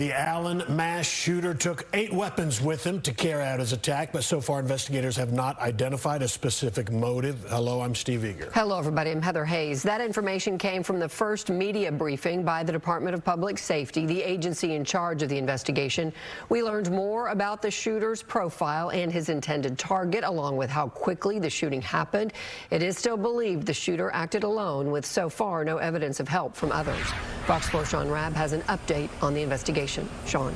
The Allen mass shooter took 8 weapons with him to carry out his attack, but so far investigators have not identified a specific motive. Hello, I'm Steve Eager. Hello, everybody. I'm Heather Hayes. That information came from the first media briefing by the Department of Public Safety, the agency in charge of the investigation. We learned more about the shooter's profile and his intended target, along with how quickly the shooting happened. It is still believed the shooter acted alone, with so far no evidence of help from others. Fox 4's Sean Rabb has an update on the investigation. Sean.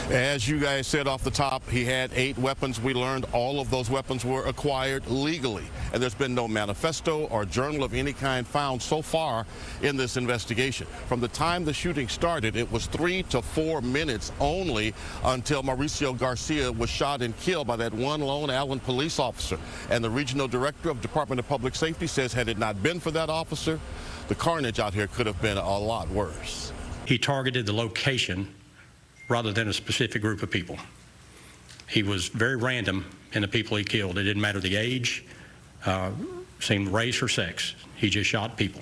As you guys said off the top, he had 8 weapons. We learned all of those weapons were acquired legally, and there's been no manifesto or journal of any kind found so far in this investigation. From the time the shooting started, it was 3 to 4 minutes only until Mauricio Garcia was shot and killed by that one lone Allen police officer. And the regional director of Department of Public Safety says had it not been for that officer, the carnage out here could have been a lot worse. He targeted the location rather than a specific group of people. He was very random in the people he killed. It didn't matter the age, same race or sex. He just shot people,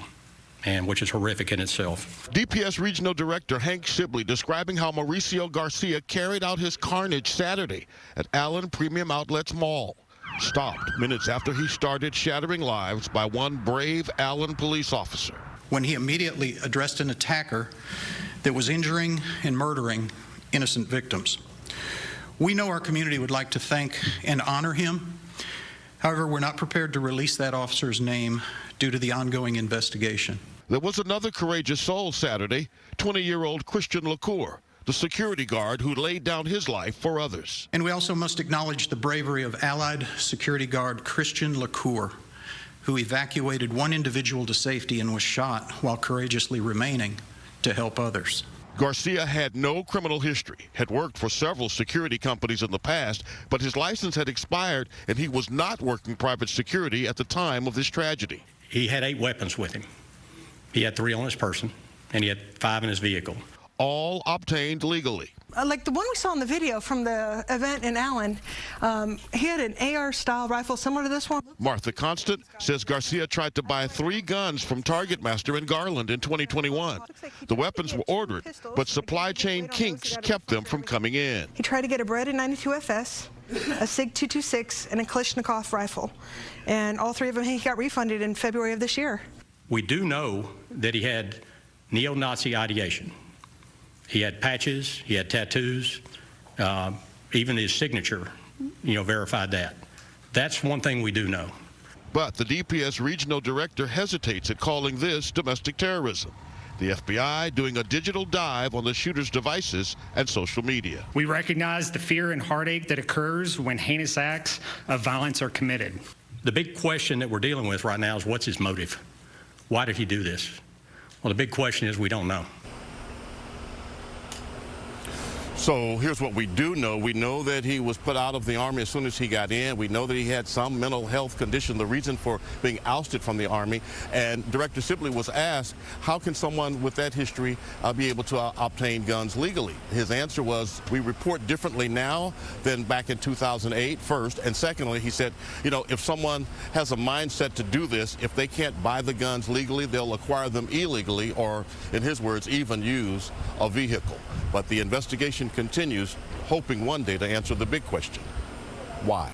and which is horrific in itself. DPS Regional Director Hank Sibley describing how Mauricio Garcia carried out his carnage Saturday at Allen Premium Outlets Mall. Stopped minutes after he started shattering lives by one brave Allen police officer. When he immediately addressed an attacker that was injuring and murdering innocent victims. We know our community would like to thank and honor him. However, we're not prepared to release that officer's name due to the ongoing investigation. There was another courageous soul Saturday, 20-year-old Christian LaCour, the security guard who laid down his life for others. And we also must acknowledge the bravery of allied security guard Christian LaCour, who evacuated one individual to safety and was shot while courageously remaining to help others. Garcia had no criminal history, had worked for several security companies in the past, but his license had expired and he was not working private security at the time of this tragedy. He had 8 weapons with him. He had 3 on his person, and he had 5 in his vehicle. All obtained legally. Like the one we saw in the video from the event in Allen, he had an AR-style rifle similar to this one. Martha Constant says Garcia tried to buy 3 guns from Target Master in Garland in 2021. The weapons were ordered, but supply chain kinks kept them from coming in. He tried to get a Beretta 92 FS, a SIG 226, and a Kalashnikov rifle. And all 3 of them he got refunded in February of this year. We do know that he had neo-Nazi ideation. He had patches, he had tattoos, even his signature, verified that. That's one thing we do know. But the DPS regional director hesitates at calling this domestic terrorism. The FBI doing a digital dive on the shooter's devices and social media. We recognize the fear and heartache that occurs when heinous acts of violence are committed. The big question that we're dealing with right now is what's his motive? Why did he do this? Well, the big question is we don't know. So here's what we do know. We know that he was put out of the Army as soon as he got in. We know that he had some mental health condition, the reason for being ousted from the Army. And Director Sibley was asked, how can someone with that history be able to obtain guns legally? His answer was, we report differently now than back in 2008, first. And secondly, he said, if someone has a mindset to do this, if they can't buy the guns legally, they'll acquire them illegally, or in his words, even use a vehicle. But the investigation continues, hoping one day to answer the big question: why?